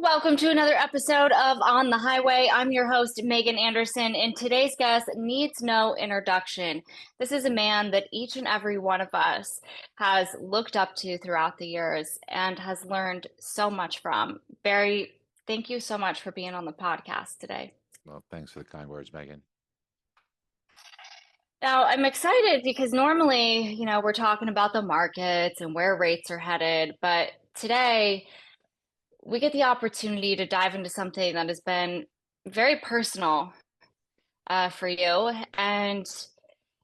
Welcome to another episode of On the Highway. I'm your host, Megan Anderson, and today's guest needs no introduction. This is a man that each and every one of us has looked up to throughout the years and has learned so much from. Barry, thank you so much for being on the podcast today. Well, thanks for the kind words, Megan. Now, I'm excited because normally, we're talking about the markets and where rates are headed, but today, we get the opportunity to dive into something that has been very personal for you, and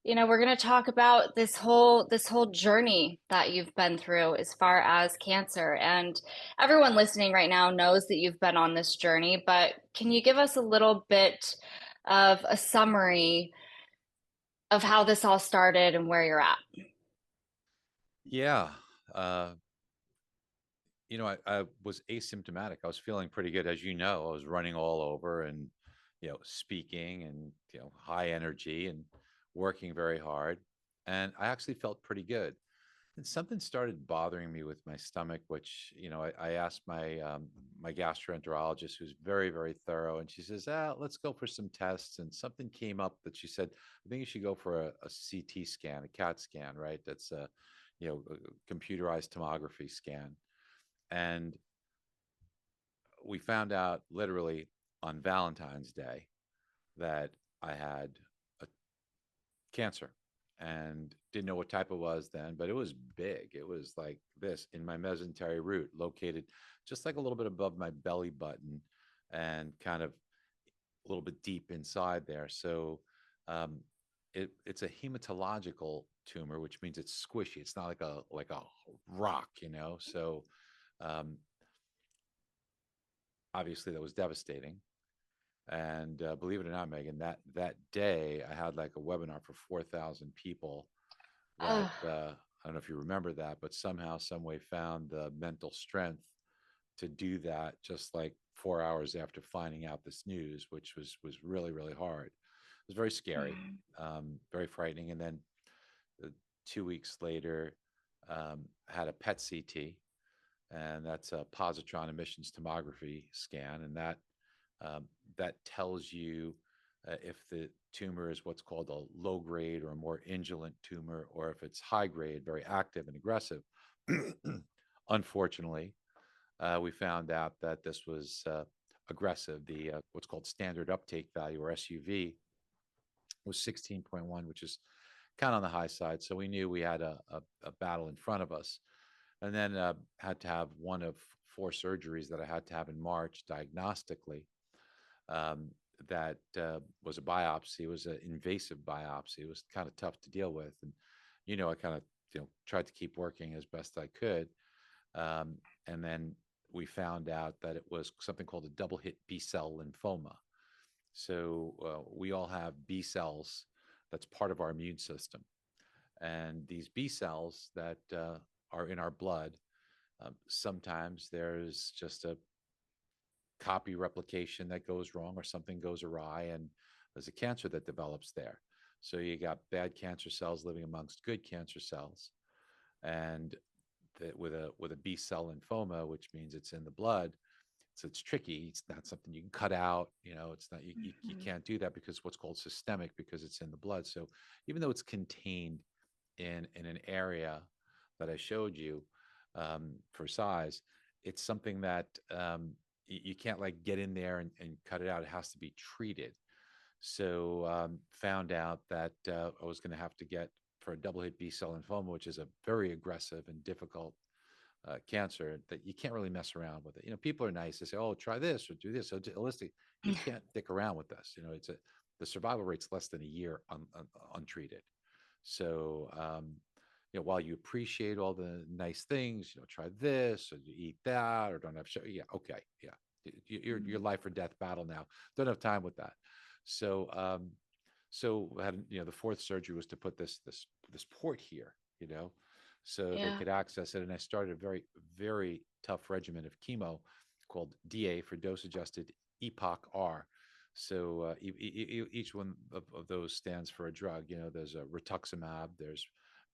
we're going to talk about this whole journey that you've been through as far as cancer. And everyone listening right now knows that you've been on this journey, but can you give us a little bit of a summary of how this all started and where you're at? Yeah. Uh, I was asymptomatic. I was feeling pretty good. As you know, I was running all over and, speaking and, high energy and working very hard. And I actually felt pretty good. And something started bothering me with my stomach, which, I asked my gastroenterologist, who's very, very thorough, and she says, let's go for some tests. And something came up that she said, I think you should go for a CT scan, a CAT scan, right? That's a computerized tomography scan. And we found out literally on Valentine's Day that I had a cancer and didn't know what type it was then, but it was big. It was like this in my mesentery root, located just like a little bit above my belly button and kind of a little bit deep inside there. So um, it's a hematological tumor, which means it's squishy. It's not like a rock, So um, obviously that was devastating. And believe it or not, Megan, that day I had like a webinar for 4,000 people that Ugh. I don't know if you remember that, but somehow, some way found the mental strength to do that just like 4 hours after finding out this news, which was really, really hard. It was very scary, very frightening. And then 2 weeks later, had a PET CT, and that's a positron emissions tomography scan, and um, that tells you if the tumor is what's called a low grade or a more indolent tumor, or if it's high grade, very active and aggressive. Unfortunately, we found out that this was aggressive. The what's called standard uptake value, or SUV, was 16.1, which is kind of on the high side. So we knew we had a battle in front of us. And then had to have one of four surgeries that I had to have in March diagnostically. Um, that was a biopsy. It was an invasive biopsy. It was kind of tough to deal with. And, I kind of, tried to keep working as best I could. Um, and then we found out that it was something called a double hit B cell lymphoma. So we all have B cells that's part of our immune system. And these B cells that are in our blood, sometimes there's just a copy replication that goes wrong or something goes awry, and there's a cancer that develops there. So you got bad cancer cells living amongst good cancer cells. And with a B cell lymphoma, which means it's in the blood, so it's tricky. It's not something you can cut out. It's not you Mhm. can't do that because what's called systemic, because it's in the blood. So even though it's contained in an area that I showed you for size, it's something that you can't like get in there and cut it out. It has to be treated. So found out that I was going to have to get for a double hit B cell lymphoma, which is a very aggressive and difficult cancer, that you can't really mess around with it. People are nice. They say, "Oh, try this or do this." So holistic, you can't dick around with this. The survival rate's less than a year untreated. So, while you appreciate all the nice things, try this or you eat that or don't have sugar. Yeah, okay, yeah, your life or death battle now. Don't have time with that. So, so I had the fourth surgery was to put this port here, so they Yeah. could access it. And I started a very, very tough regimen of chemo called DA, for dose adjusted EPOCH R. So each one of those stands for a drug. There's a rituximab, there's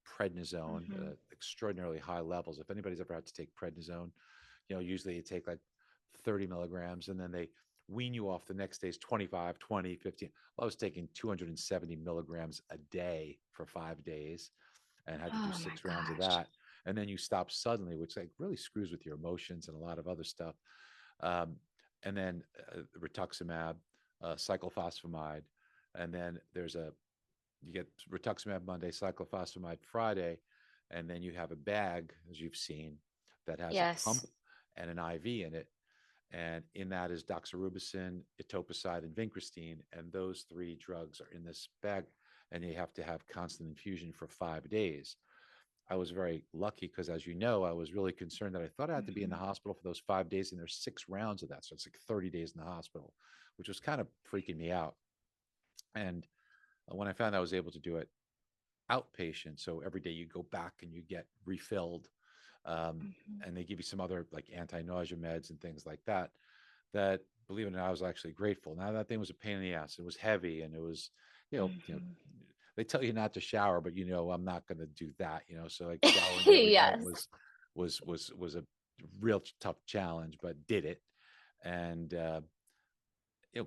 prednisone, Hmm. extraordinarily high levels. If anybody's ever had to take prednisone, usually you take like 30 milligrams, and then they wean you off the next day's 25, 20, 15. Well, I was taking 270 milligrams a day for 5 days and had to do Oh my 6 rounds of gosh. that. And then you stop suddenly, which like really screws with your emotions and a lot of other stuff. Um, and then rituximab, cyclophosphamide, and then you get rituximab Monday, cyclophosphamide Friday, and then you have a bag, as you've seen, that has a Yes. pump and an IV in it. And in that is doxorubicin, etoposide, and vincristine. And those three drugs are in this bag, and you have to have constant infusion for 5 days. I was very lucky because, as you know, I was really concerned that I thought I had to be in the Mhm. hospital for those 5 days, and there's 6 rounds of that. So it's like 30 days in the hospital, which was kind of freaking me out. And when I found I was able to do it outpatient, so every day you go back and you get refilled, um, Mhm. and they give you some other like anti-nausea meds and things like that. That, believe it or not, I was actually grateful. Now that thing was a pain in the ass. It was heavy, and it was, Mhm. they tell you not to shower, but I'm not going to do that. So like showering every night Yes. was a real tough challenge, but did it. And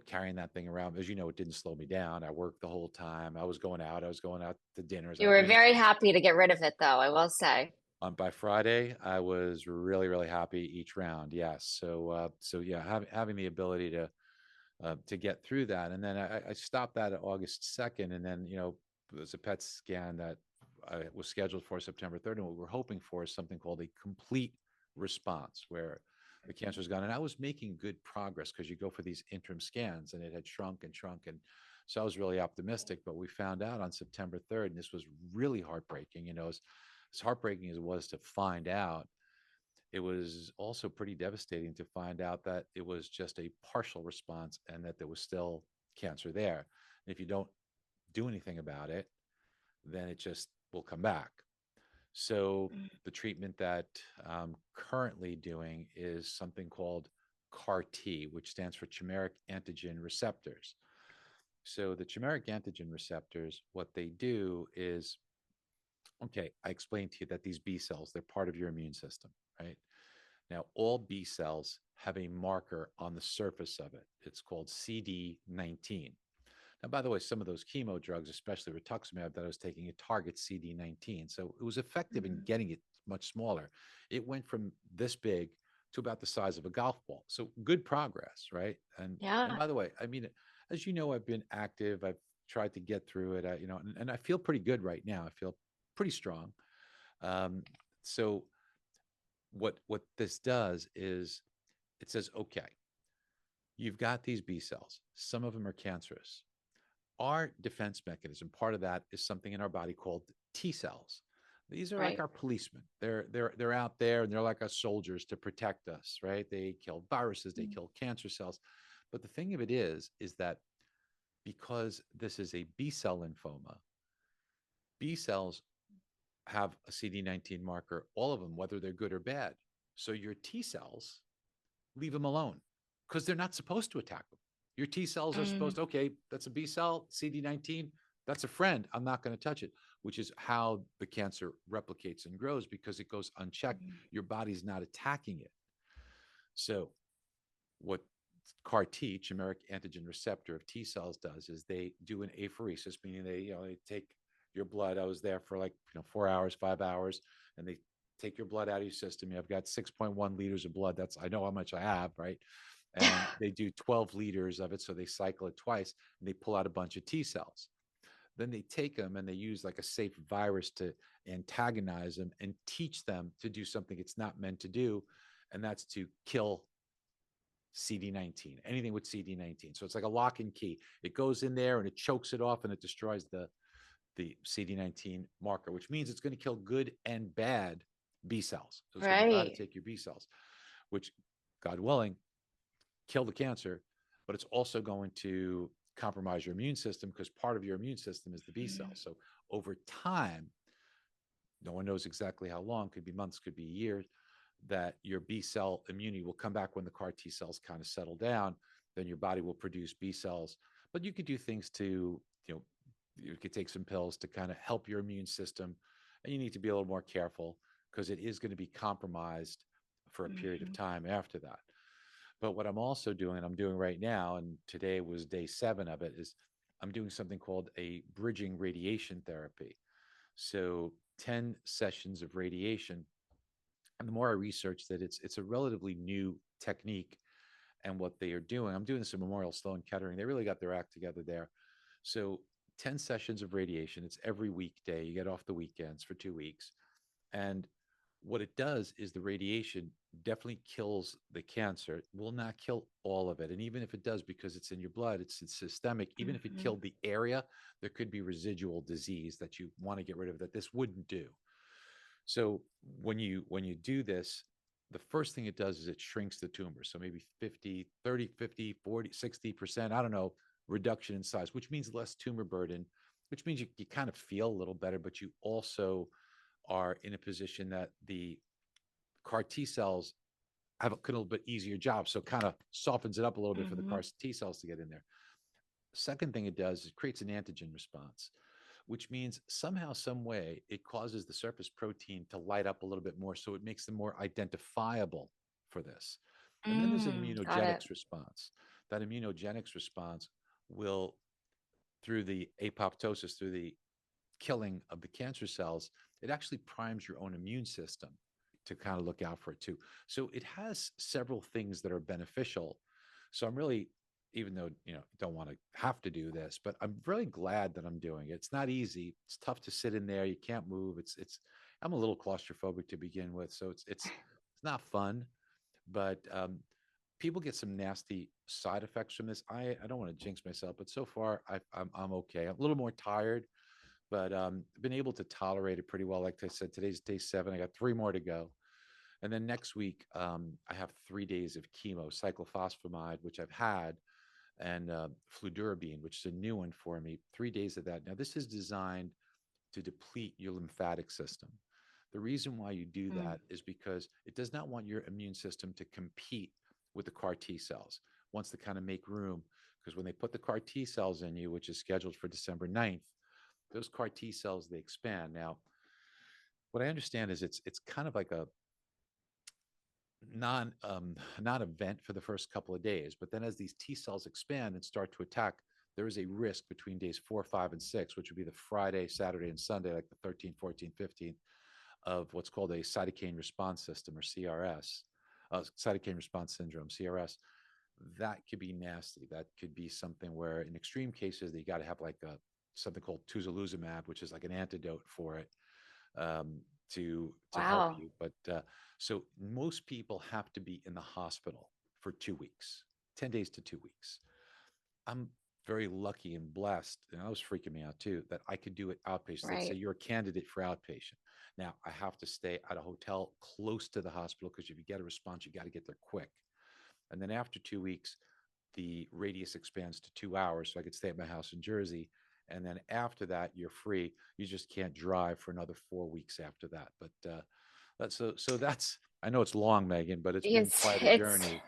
carrying that thing around, as you know, it didn't slow me down. I worked the whole time. I was going out. I was going out to dinners. You were very happy to get rid of it, though, I will say. By Friday, I was really, really happy each round. Yes. So yeah, having the ability to get through that, and then I stopped that at August 2nd, and then there's a PET scan that I was scheduled for September 3rd, and what we're hoping for is something called a complete response, where the cancer is gone. And I was making good progress because you go for these interim scans, and it had shrunk and shrunk, and so I was really optimistic. But we found out on September 3rd, and this was really heartbreaking. As heartbreaking as it was to find out, it was also pretty devastating to find out that it was just a partial response and that there was still cancer there. And if you don't do anything about it, then it just will come back. So Mm. the treatment that I'm currently doing is something called CAR T, which stands for chimeric antigen receptors. So the chimeric antigen receptors, what they do is, okay, I explained to you that these B cells, they're part of your immune system, right? Now, all B cells have a marker on the surface of it. It's called CD19. Now, by the way, some of those chemo drugs, especially rituximab that I was taking, it targets CD19. So it was effective in Mhm. getting it much smaller. It went from this big to about the size of a golf ball. So good progress, right? And Yeah. by the way, I mean, as you know, I've been active. I've tried to get through it. And I feel pretty good right now. I feel pretty strong. Um, so what this does is it says, okay, you've got these B cells. Some of them are cancerous. Our defense mechanism, part of that is something in our body called T cells. These are like Right. our policemen. They're out there, and they're like our soldiers to protect us, right? They kill viruses, they Mm. kill cancer cells. But the thing of it is that because this is a B cell lymphoma, B cells have a CD19 marker, all of them, whether they're good or bad. So your T cells, leave them alone because they're not supposed to attack them. Your T cells are supposed Mm. to, okay, that's a B cell, CD19, that's a friend. I'm not going to touch it, which is how the cancer replicates and grows because it goes unchecked. Mm. Your body's not attacking it. So, what CAR T, chimeric antigen receptor of T cells, does is they do an apheresis, meaning they take your blood. I was there for like 4 hours, 5 hours, and they take your blood out of your system. I've got 6.1 liters of blood. I know how much I have, right? And they do 12 liters of it, so they cycle it twice, and they pull out a bunch of T cells. Then they take them and they use like a safe virus to antagonize them and teach them to do something it's not meant to do, and that's to kill CD19, anything with CD19. So it's like a lock and key. It goes in there and it chokes it off and it destroys the CD19 marker, which means it's going to kill good and bad B cells. So it's going to try to Right. take your B cells, which, God willing, kill the cancer, but it's also going to compromise your immune system because part of your immune system is the B Mm. cells. So over time, no one knows exactly how long, could be months, could be years, that your B cell immunity will come back when the CAR T cells kind of settle down. Then your body will produce B cells. But you could do things to, you could take some pills to kind of help your immune system. And you need to be a little more careful because it is going to be compromised for a period of Mhm. time after that. But what I'm also doing, I'm doing right now, and today was day 7 of it, is I'm doing something called a bridging radiation therapy. So 10 sessions of radiation. And the more I research that, it's a relatively new technique. And what they are doing, I'm doing this at Memorial Sloan Kettering. They really got their act together there. So 10 sessions of radiation. It's every weekday. You get off the weekends for 2 weeks. And what it does is the radiation definitely kills the cancer. It will not kill all of it. And even if it does, because it's in your blood, it's systemic. Even if it Hmm. killed the area, there could be residual disease that you want to get rid of that this wouldn't do. So when you do this, the first thing it does is it shrinks the tumor. So maybe 50, 30, 50, 40, 60%, I don't know, reduction in size, which means less tumor burden, which means you kind of feel a little better, but you also are in a position that the CAR T cells have a little bit easier job. So kind of softens it up a little bit for the Hmm. CAR T cells to get in there. Second thing it does is it creates an antigen response, which means somehow, some way, it causes the surface protein to light up a little bit more. So it makes them more identifiable for this. And then there's an Got it. immunogenics response. That immunogenics response will, through the apoptosis, through the killing of the cancer cells, it actually primes your own immune system to kind of look out for it too. So it has several things that are beneficial. So I'm really, even though, don't want to have to do this, but I'm really glad that I'm doing it. It's not easy. It's tough to sit in there. You can't move. I'm a little claustrophobic to begin with. So it's not fun, but people get some nasty side effects from this. I don't want to jinx myself, but so far I'm okay. I'm a little more tired, but I've been able to tolerate it pretty well. Like I said, today's day 7. I got 3 more to go. And then next week, I have 3 days of chemo, cyclophosphamide, which I've had, and fludarabine, which is a new one for me. 3 days of that. Now, this is designed to deplete your lymphatic system. The reason why you do Mm. that is because it does not want your immune system to compete with the CAR T cells. It wants to kind of make room, because when they put the CAR T cells in you, which is scheduled for December 9th, those CAR T cells, they expand. Now, what I understand is it's kind of like a non event for the first couple of days, but then as these T cells expand and start to attack, there is a risk between days 4, 5, and 6, which would be the Friday, Saturday, and Sunday, like the 13th, 14th, 15th, of what's called a cytokine response system, or CRS, cytokine response syndrome, CRS. That could be nasty. That could be something where, in extreme cases, you got to have like something called tuzolizumab, which is like an antidote for it, to help Wow. you. But so most people have to be in the hospital for 2 weeks, 10 days to 2 weeks. I'm very lucky and blessed, and I was freaking me out too, that I could do it outpatient. Let's say Right. you're a candidate for outpatient. Now I have to stay at a hotel close to the hospital, because if you get a response, you got to get there quick. And then after 2 weeks, the radius expands to 2 hours. So I could stay at my house in Jersey. And then after that, you're free. You just can't drive for another 4 weeks after that. But that's, I know it's long, Megan, but it's been It's quite a it's journey.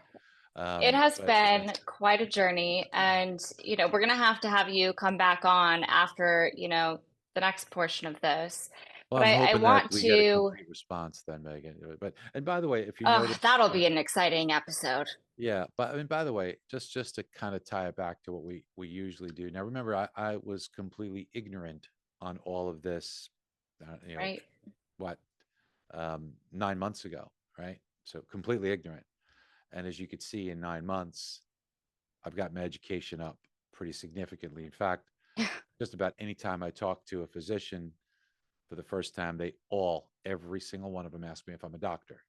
it has But been quite a journey, and we're gonna have to have you come back on after, the next portion of this. well, But I'm I hoping that want we get a to. complete response then, Megan. But and by the way, if you Oh, notice, that'll be an exciting episode, yeah, but I mean, by the way, just to kind of tie it back to what we usually do. Now, remember, I was completely ignorant on all of this, uh, you know, right? what 9 months ago, right? So completely ignorant. And as you could see, in 9 months, I've got my education up pretty significantly. In fact, just about any time I talk to a physician for the first time, every single one of them ask me if I'm a doctor,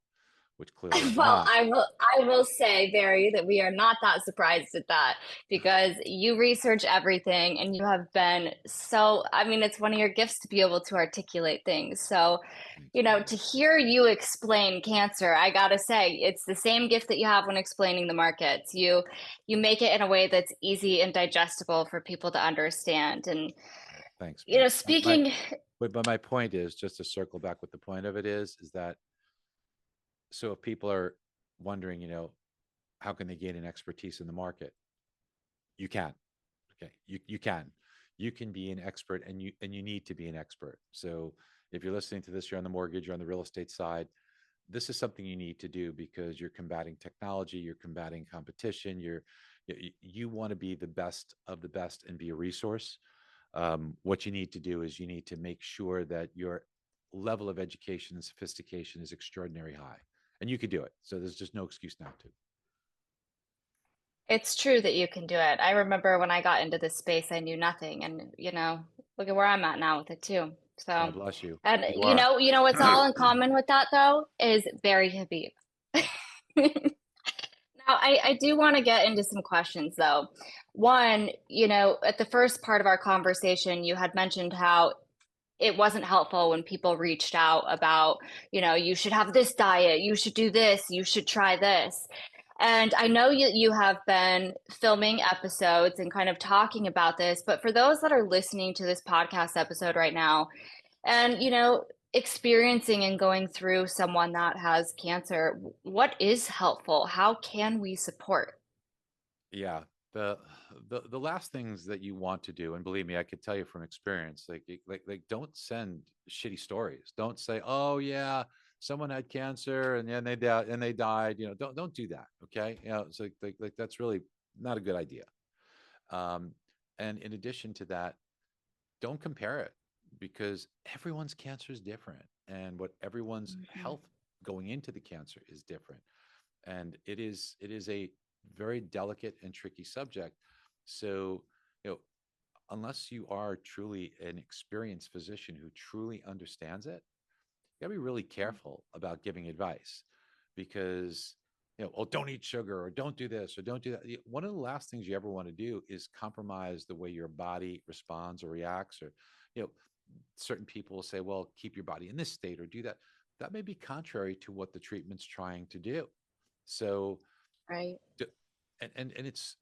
which clearly I'm Well, not. I will say, Barry, that we are not that surprised at that, because you research everything and you have been so, I mean, it's one of your gifts to be able to articulate things. So, Thanks, Megan. to hear you explain cancer, I gotta say, it's the same gift that you have when explaining the markets. You make it in a way that's easy and digestible for people to understand. And Thanks, Megan. speaking. But my point is, just to circle back, what the point of it is that, so if people are wondering, how can they gain an expertise in the market? You can. Okay, you can be an expert, and you need to be an expert. So if you're listening to this, you're on the mortgage, you're on the real estate side, this is something you need to do because you're combating technology, you're combating competition, you want to be the best of the best and be a resource. What you need to do is you need to make sure that your level of education and sophistication is extraordinary high, and you could do it. So there's just no excuse not to. It's true that you can do it. I remember when I got into this space, I knew nothing, and look at where I'm at now with it too. God So, bless you. and You are. what's all in common with that though is Barry Habib. Now, I do want to get into some questions though. One, at the first part of our conversation, you had mentioned how it wasn't helpful when people reached out about, you should have this diet, you should do this, you should try this. And I know you have been filming episodes and kind of talking about this, but for those that are listening to this podcast episode right now and, experiencing and going through someone that has cancer, what is helpful? How can we support? Yeah. The, the last things that you want to do, and believe me, I could tell you from experience, like don't send shitty stories. Don't say, "Oh yeah, someone had cancer and then they died." Don't do that. Okay, it's like that's really not a good idea. Um, and in addition to that, don't compare it because everyone's cancer is different, and what everyone's Mhm. health going into the cancer is different, and it is a very delicate and tricky subject. So, you know, unless you are truly an experienced physician who truly understands it, you gotta be really careful about giving advice because oh, don't eat sugar or don't do this or don't do that. One of the last things you ever want to do is compromise the way your body responds or reacts, or you know, certain people will say, well, keep your body in this state or do that. That may be contrary to what the treatment's trying to do. So Right. d- and it's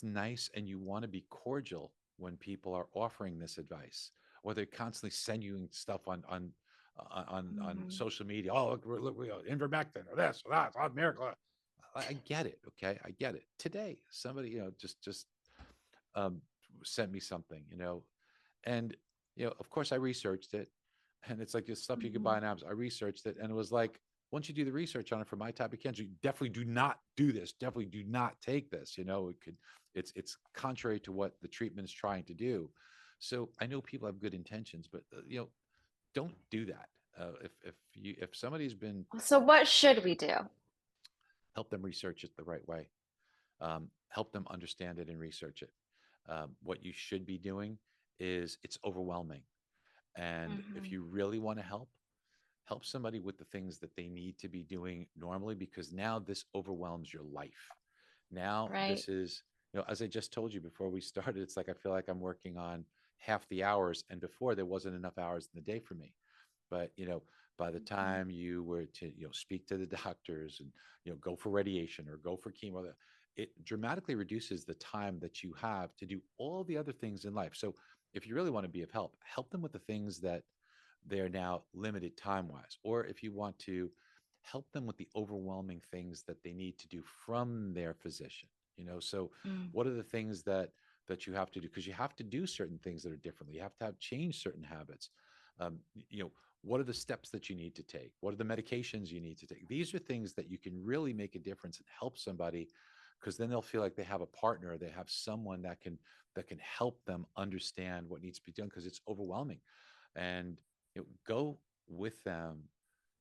nice, and you want to be cordial when people are offering this advice, or they constantly send you stuff on Mhm. social media. Oh, look, ivermectin or this or that, oh, miracle. I get it. Okay, I get it. Today, somebody just um, sent me something, and of course, I researched it, and it's like just stuff you could buy Mhm. on Amazon. I researched it, and it was like, once you do the research on it for my type of cancer, you definitely do not do this. Definitely do not take this. It's contrary to what the treatment is trying to do. So I know people have good intentions, but don't do that. If somebody's been So what should we do? help them research it the right way, help them understand it and research it. What you should be doing is it's overwhelming. And if Mhm. you really want to help somebody with the things that they need to be doing normally, because now this overwhelms your life. Now, Right. this is, as I just told you before we started, it's like I feel like I'm working on half the hours, and before there wasn't enough hours in the day for me. But, by the Mhm. time you were to, speak to the doctors and, go for radiation or go for chemo, it dramatically reduces the time that you have to do all the other things in life. So if you really want to be of help, help them with the things that they're now limited time wise. Or if you want to help them with the overwhelming things that they need to do from their physician, so Mm. what are the things that you have to do? Because you have to do certain things that are differently. You have to have change certain habits. Um, you know, what are the steps that you need to take? What are the medications you need to take? These are things that you can really make a difference and help somebody, because then they'll feel like they have a partner, they have someone that can help them understand what needs to be done, because it's overwhelming. And go with them.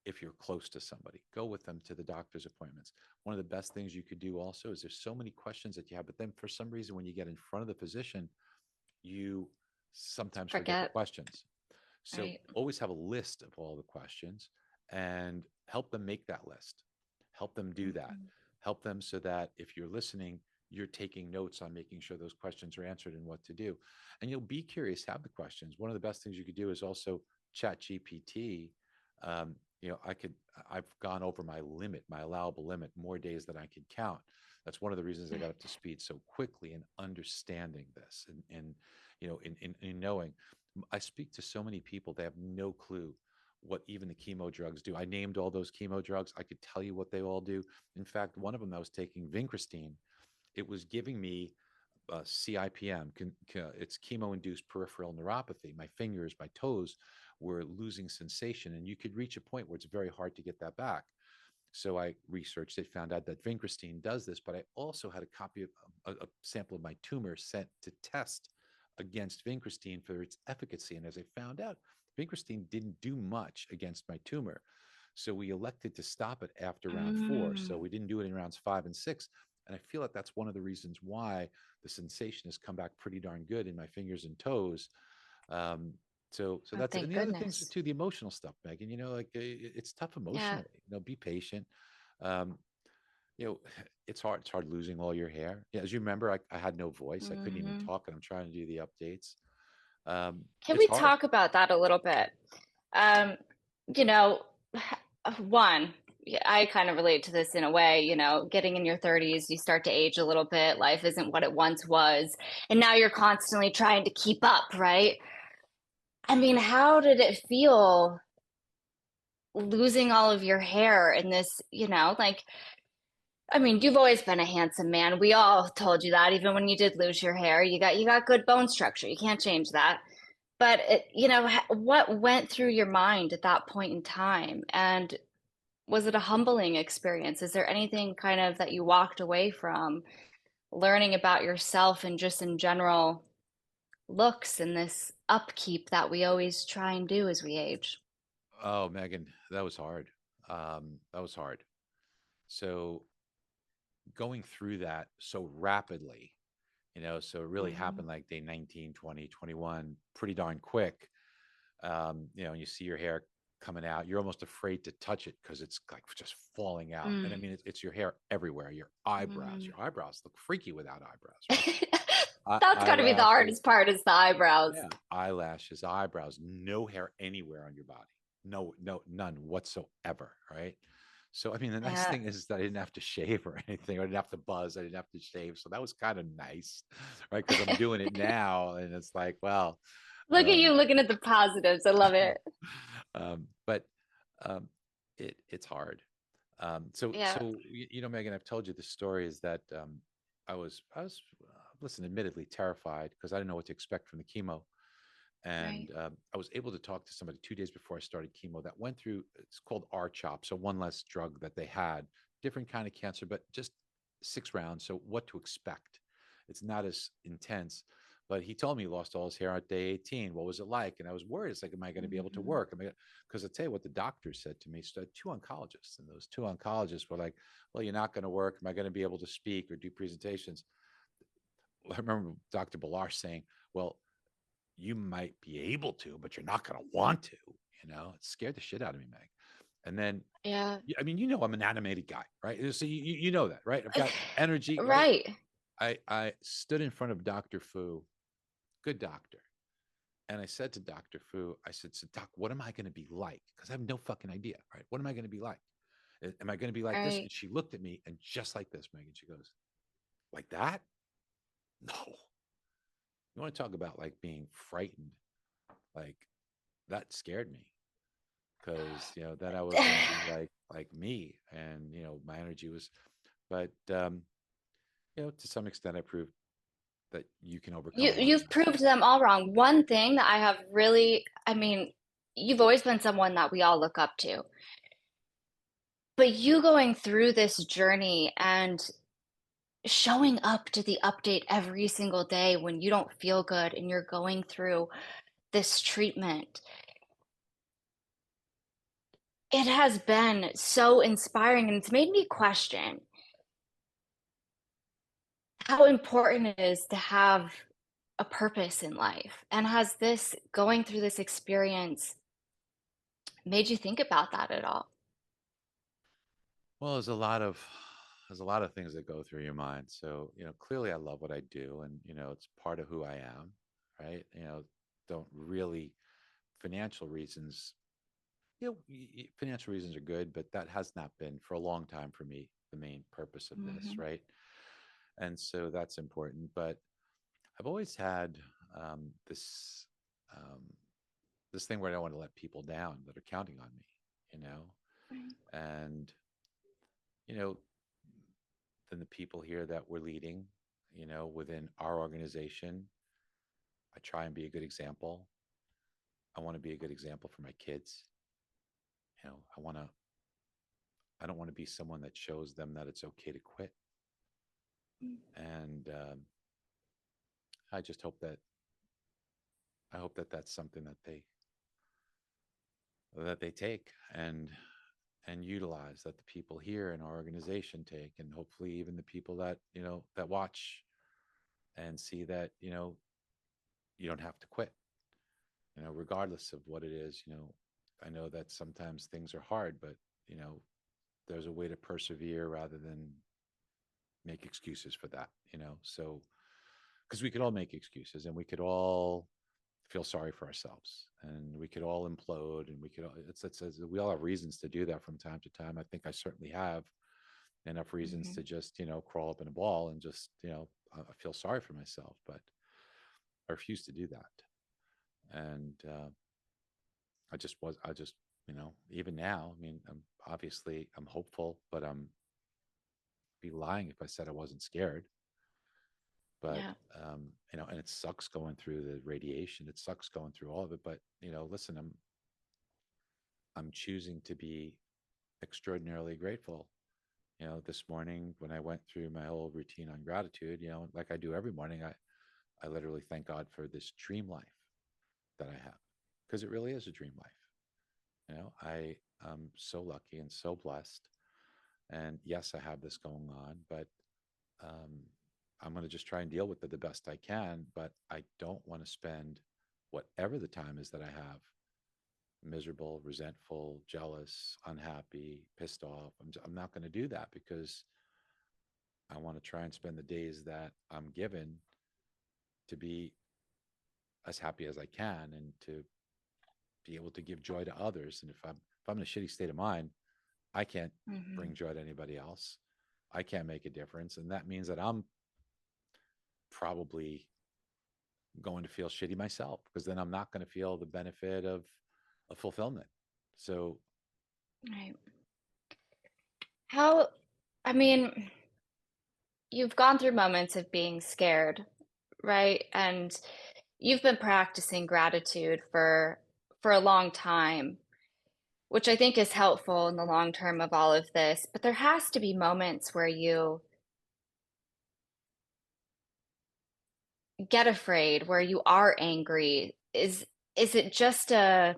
If you're close to somebody, go with them to the doctor's appointments. One of the best things you could do also is there's so many questions that you have, but then for some reason, when you get in front of the physician, you sometimes forget the Forget. questions. So Right. always have a list of all the questions and help them make that list. Help them do that. Mhm. Help them so that if you're listening, you're taking notes on making sure those questions are answered and what to do. And you'll be curious, have the questions. One of the best things you could do is also chat GPT. Um, I've gone over my limit, my allowable limit, more days than I can count. That's one of the reasons I got up to speed so quickly in understanding this, and in knowing. I speak to so many people, they have no clue what even the chemo drugs do. I named all those chemo drugs. I could tell you what they all do. In fact, one of them, I was taking vincristine. It was giving me CIPM. It's chemo-induced peripheral neuropathy. My fingers, my toes were losing sensation, and you could reach a point where it's very hard to get that back. So I researched it, found out that vincristine does this, but I also had a copy of a sample of my tumor sent to test against vincristine for its efficacy. And as I found out, vincristine didn't do much against my tumor. So we elected to stop it after round four. So Mm, we didn't do it in rounds 5 and 6. And I feel like that's one of the reasons why the sensation has come back pretty darn good in my fingers and toes. Um, so oh, that's it. And thank the other things are goodness. too, the emotional stuff, Megan. Like it's tough Yeah. emotionally. Be patient. Um, you know, it's hard. It's hard losing all your hair. Yeah, as you remember, I had no voice. I couldn't even Hmm. talk, and I'm trying to do the updates. Can It's we hard. talk about that a little bit? Um, you know, one, yeah, I kind of relate to this in a way, getting in your 30s, you start to age a little bit. Life isn't what it once was. And now you're constantly trying to keep up, right? I mean, how did it feel losing all of your hair in this, like, I mean, you've always been a handsome man. We all told you that even when you did lose your hair, you got good bone structure. You can't change that. But what went through your mind at that point in time? And was it a humbling experience? Is there anything kind of that you walked away from learning about yourself and just in general looks and this upkeep that we always try and do as we age? Oh, Megan, that was hard. That was hard. So going through that so rapidly, so it really Hmm. happened like day 19, 20, 21, pretty darn quick. And you see your hair coming out, you're almost afraid to touch it because it's like just falling out. And I Mm. mean, it's your hair everywhere, Mm. your eyebrows look freaky without eyebrows, right? That's got to be the Eyelashes, hardest part is the eyebrows. yeah, eyelashes, eyebrows, no hair anywhere on your body. No, no, none whatsoever, right? So, I mean, the nice Yeah. thing is that I didn't have to shave or anything. I didn't have to buzz. I didn't have to shave. So that was kind of nice, right? Because I'm doing it now, and it's like, well, Look at you um, looking at the positives. I love it. but it's hard. So, Yeah. Megan, I've told you the story is that I was, listen, admittedly terrified because I didn't know what to expect from the chemo. Right. And I was able to talk to somebody 2 days before I started chemo that went through, it's called R-CHOP. So one less drug that they had, different kind of cancer, but just 6 rounds. So what to expect. It's not as intense. But he told me he lost all his hair at day 18. What was it like? And I was worried. It's like, am I going to be able to Hmm. work? Because I tell you what the doctor said to me. So I had two oncologists, and those two oncologists were like, well, you're not going to work. Am I going to be able to speak or do presentations? I remember Dr. Bilar saying, well, you might be able to, but you're not going to want to. It scared the shit out of me, Meg. And then, Yeah. I mean, I'm an animated guy, right? So you know that, right? I've got energy, right? Right. I stood in front of Dr. Fu, good doctor, and I said to Dr. Fu, I said, so Doc, what am I going to be like? Because I have no fucking idea, right? What am I going to be like? Am I going to be like this? Right. And she looked at me and just like this, Megan, she goes, like that? No. You want to talk about like being frightened? Like that scared me because then I was going to be like me, and my energy was, but to some extent, I proved that you can overcome You a lot of you've that. proved them all wrong. One thing that I have really, I mean, you've always been someone that we all look up to. But you going through this journey and showing up to the update every single day when you don't feel good and you're going through this treatment, it has been so inspiring and it's made me question how important it is to have a purpose in life. And has this going through this experience made you think about that at all? Well, there's a lot of things that go through your mind. So clearly, I love what I do, and it's part of who I am, right? Don't really financial reasons. Financial reasons are good, but that has not been for a long time for me the main purpose of this, Hmm. right? And so that's important. But I've always had this um, this thing where I don't want to let people down that are counting on me, you know, and you know, then the people here that we're leading, within our organization, I try and be a good example. I want to be a good example for my kids. I want to I don't want to be someone that shows them that it's okay to quit. And I just hope that that's something that they take and utilize, that the people here in our organization take, and hopefully even the people that that watch and see that you don't have to quit, regardless of what it is. I know that sometimes things are hard, but you know there's a way to persevere rather than make excuses for that. So because we could all make excuses and we could all feel sorry for ourselves and we could all implode and we could all, we all have reasons to do that from time to time. I think I certainly have enough reasons Hmm. to just crawl up in a ball and just I feel sorry for myself, but I refuse to do that. And I just even now, I mean, I'm hopeful, but be lying if I said I wasn't scared. But Yeah. and it sucks going through the radiation, it sucks going through all of it, but listen, I'm choosing to be extraordinarily grateful. This morning when I went through my whole routine on gratitude, like I do every morning, I literally thank God for this dream life that I have, because it really is a dream life. I am so lucky and so blessed. And yes, I have this going on, but um, I'm going to just try and deal with it the best I can. But I don't want to spend whatever the time is that I have miserable, resentful, jealous, unhappy, pissed off. I'm not going to do that, because I want to try and spend the days that I'm given to be as happy as I can and to be able to give joy to others. And if I'm in a shitty state of mind, I can't Hmm. bring joy to anybody else. I can't make a difference. And that means that I'm probably going to feel shitty myself, because then I'm not going to feel the benefit of fulfillment. So Right. How, I mean, you've gone through moments of being scared, right? And you've been practicing gratitude for a long time, which I think is helpful in the long term of all of this. But there has to be moments where you get afraid, where you are angry. Is it just a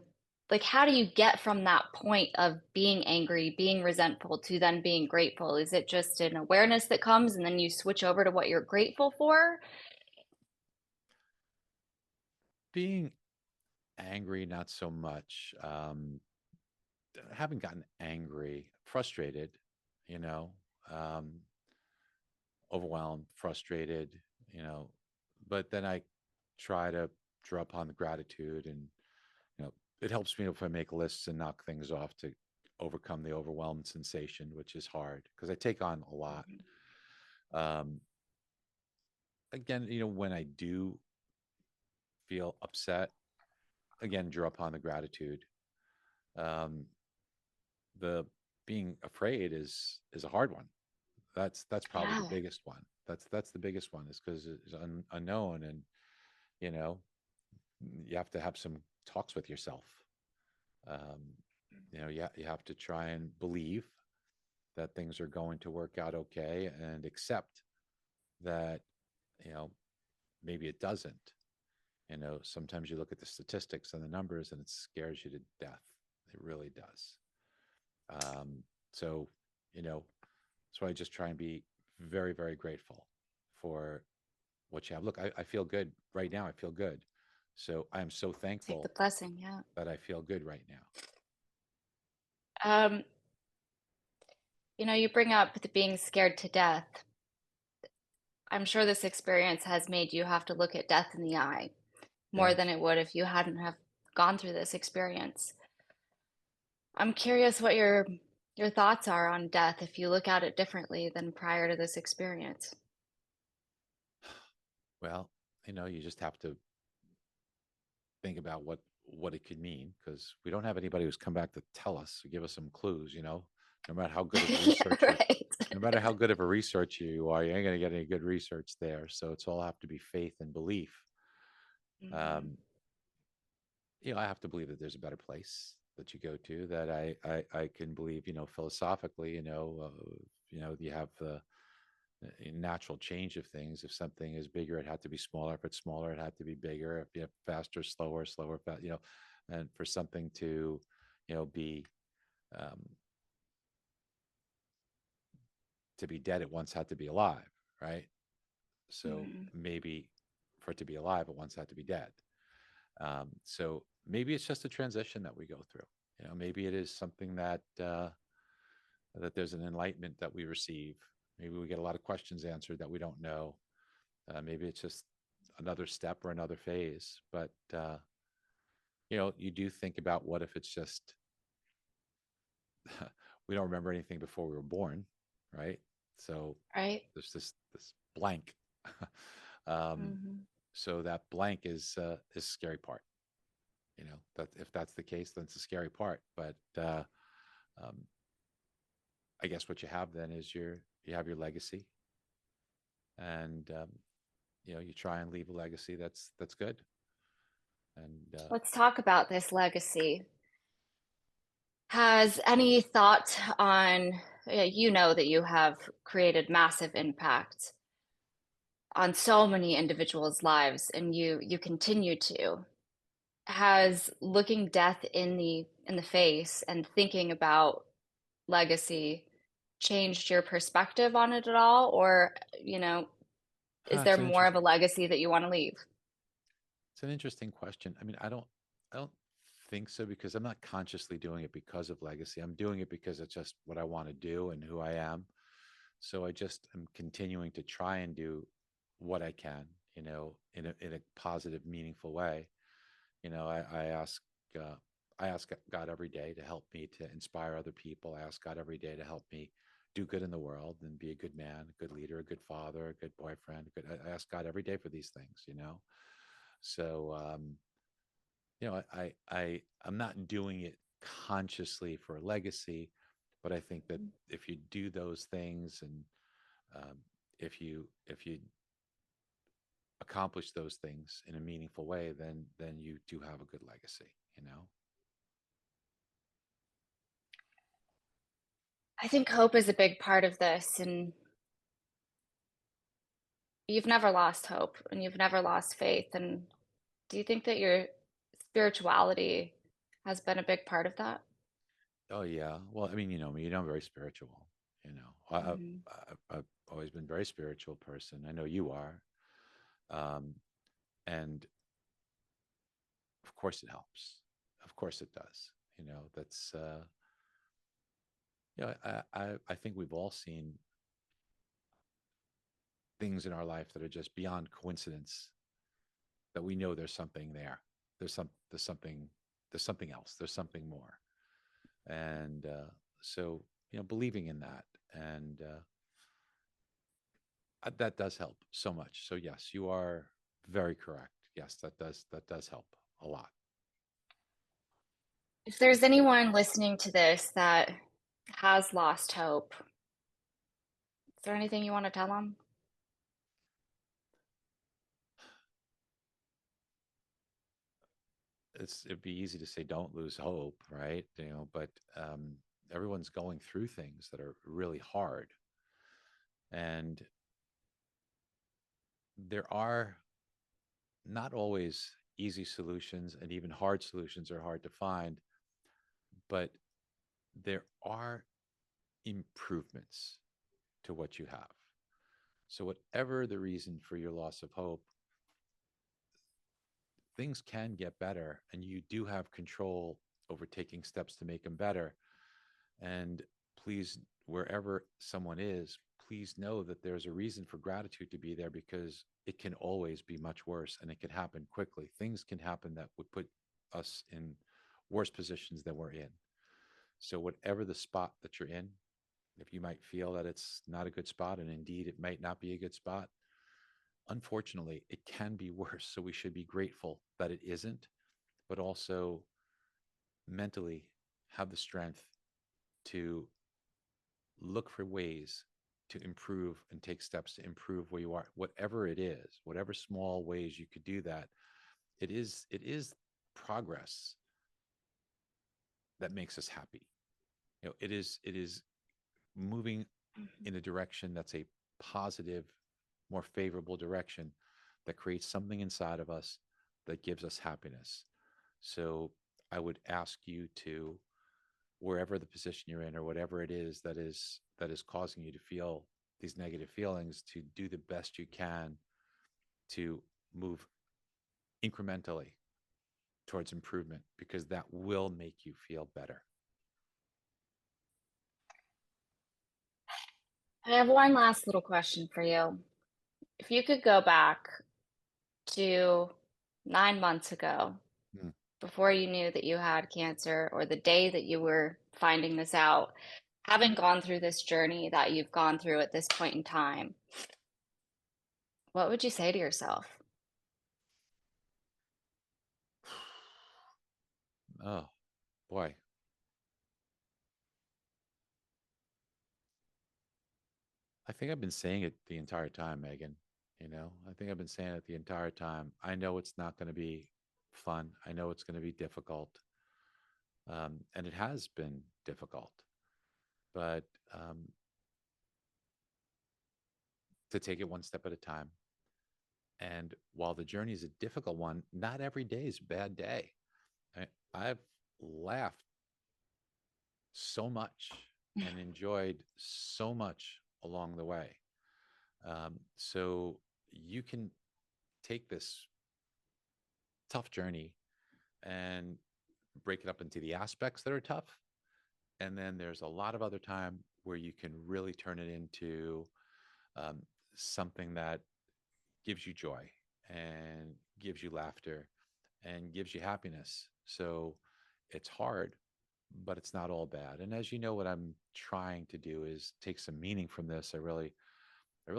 like how do you get from that point of being angry, being resentful to then being grateful? Is it just an awareness that comes and then you switch over to what you're grateful for? being angry, not so much. Haven't gotten angry, frustrated, you know, um, overwhelmed, frustrated, you know, but then I try to draw upon the gratitude, and you know, it helps me if I make lists and knock things off to overcome the overwhelmed sensation, which is hard because I take on a lot. Mhm. Um, Again, when I do feel upset, again, draw upon the gratitude. Um, the being afraid is a hard one. That's probably the Yeah. biggest one. That's the biggest one, is because it's unknown, and you know you have to have some talks with yourself. Um, you have to try and believe that things are going to work out okay, and accept that you know maybe it doesn't. Sometimes you look at the statistics and the numbers and it scares you to death. It really does. Um, so, you know, so I just try and be very, very grateful for what you have. Look, I feel good right now. I feel good. So I am so Take the thankful blessing, yeah. that I feel good right now. Um, you bring up the being scared to death. I'm sure this experience has made you have to look at death in the eye more Yeah. than it would if you hadn't have gone through this experience. I'm curious what your thoughts are on death if you look at it differently than prior to this experience. Well, you just have to think about what it could mean, because we don't have anybody who's come back to tell us, or give us some clues. No matter how good of a Yeah, researcher, right. no matter how good of a researcher you are, you ain't going to get any good research there. So it's all have to be faith and belief. Hmm. Um, I have to believe that there's a better place. that you go to that I can believe, philosophically, you have the natural change of things. If something is bigger, it had to be smaller. If it's smaller, it had to be bigger. If you have faster, slower, slower, and for something to, be um, to be dead, it once had to be alive, right? So Mm. maybe for it to be alive, it once had to be dead. So maybe it's just a transition that we go through. Maybe it is something that there's an enlightenment that we receive. Maybe we get a lot of questions answered that we don't know. Maybe it's just another step or another phase. But you do think about what if it's just we don't remember anything before we were born, right? So Right? there's this blank. um, Hmm. so that blank is scary part. That if that's the case, then it's a scary part. But um, I guess what you have then is you have your legacy, and you try and leave a legacy that's good. And Let's talk about this legacy. Has any thought on, you know that you have created massive impact on so many individuals' lives, and you continue to. Has looking death in the face and thinking about legacy changed your perspective on it at all? Or, is there it's an more of a interesting legacy that you want to leave? it's an interesting question. I mean, I don't think so because I'm not consciously doing it because of legacy. I'm doing it because it's just what I want to do and who I am. So I just am continuing to try and do what I can, in a positive, meaningful way. I uh, I ask God every day to help me to inspire other people. I ask God every day to help me do good in the world and be a good man, a good leader, a good father, a good boyfriend. I ask God every day for these things. So I'm not doing it consciously for a legacy, but I think that if you do those things and um, if you accomplish those things in a meaningful way, then you do have a good legacy. I think hope is a big part of this, and you've never lost hope and you've never lost faith. And do you think that your spirituality has been a big part of that? Oh yeah. Well, I mean, me. I'm very spiritual. Hmm. I've always been a very spiritual person. I know you are, um, and of course it helps. Of course it does. That's I think we've all seen things in our life that are just beyond coincidence that we know there's something there. There's something else. There's something more. And so believing in that and that does help so much. So yes, you are very correct. Yes, that does help a lot. If there's anyone listening to this that has lost hope, is there anything you want to tell them? It'd be easy to say don't lose hope, right? But everyone's going through things that are really hard, and there are not always easy solutions, and even hard solutions are hard to find. But there are improvements to what you have. So, whatever the reason for your loss of hope, things can get better, and you do have control over taking steps to make them better. And please, wherever someone is, please know that there's a reason for gratitude to be there because it can always be much worse and it can happen quickly. Things can happen that would put us in worse positions than we're in. So, whatever the spot that you're in, if you might feel that it's not a good spot, and indeed it might not be a good spot, unfortunately, it can be worse. So, we should be grateful that it isn't, but also mentally have the strength to look for ways to improve and take steps to improve where you are, whatever it is, whatever small ways you could do that. It is progress that makes us happy. It is moving Mhm. in a direction that's a positive, more favorable direction that creates something inside of us that gives us happiness. So I would ask you to, wherever the position you're in or whatever it is that is causing you to feel these negative feelings, to do the best you can to move incrementally towards improvement, because that will make you feel better. I have one last little question for you. If you could go back to 9 months ago, Mm. before you knew that you had cancer or the day that you were finding this out, having gone through this journey that you've gone through at this point in time, what would you say to yourself? Oh boy, I think I've been saying it the entire time, Megan. I think I've been saying it the entire time. I know it's not going to be fun. I know it's going to be difficult. And it has been difficult. But to take it one step at a time. And while the journey is a difficult one, not every day is a bad day. I've laughed so much and enjoyed so much along the way. So you can take this tough journey and break it up into the aspects that are tough. And then there's a lot of other time where you can really turn it into um, something that gives you joy and gives you laughter and gives you happiness. So it's hard, but it's not all bad. And as you know, what I'm trying to do is take some meaning from this. I really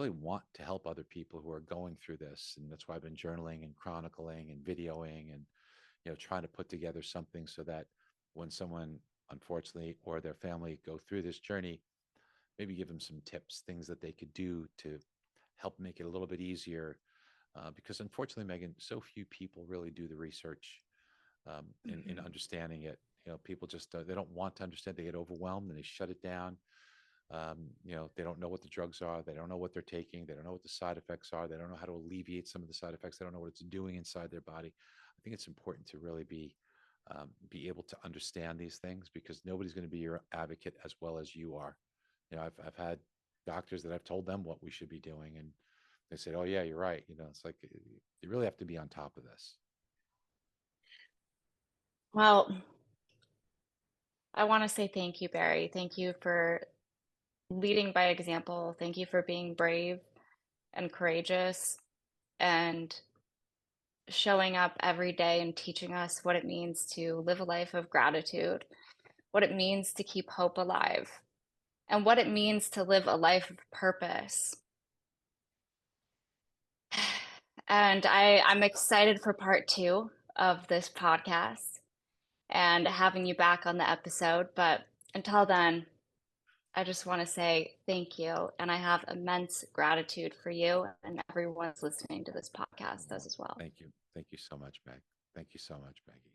want to help other people who are going through this. And that's why I've been journaling and chronicling and videoing and, trying to put together something so that when someone, unfortunately, or their family go through this journey, maybe give them some tips, things that they could do to help make it a little bit easier. Because unfortunately, Megan, so few people really do the research in Mhm. understanding it. People just they don't want to understand. They get overwhelmed and they shut it down. They don't know what the drugs are. They don't know what they're taking. They don't know what the side effects are. They don't know how to alleviate some of the side effects. They don't know what it's doing inside their body. I think it's important to really be able to understand these things, because nobody's going to be your advocate as well as you are. I've had doctors that I've told them what we should be doing, and they said, "Oh yeah, you're right." It's like you really have to be on top of this. Well, I want to say thank you, Barry. Thank you for leading by example. Thank you for being brave and courageous and showing up every day and teaching us what it means to live a life of gratitude, what it means to keep hope alive, and what it means to live a life of purpose. And I'm excited for part two of this podcast and having you back on the episode. But until then, I just want to say thank you. And I have immense gratitude for you and everyone's listening to this podcast as well. Thank you. Thank you so much, Meg. Thank you so much, Maggie.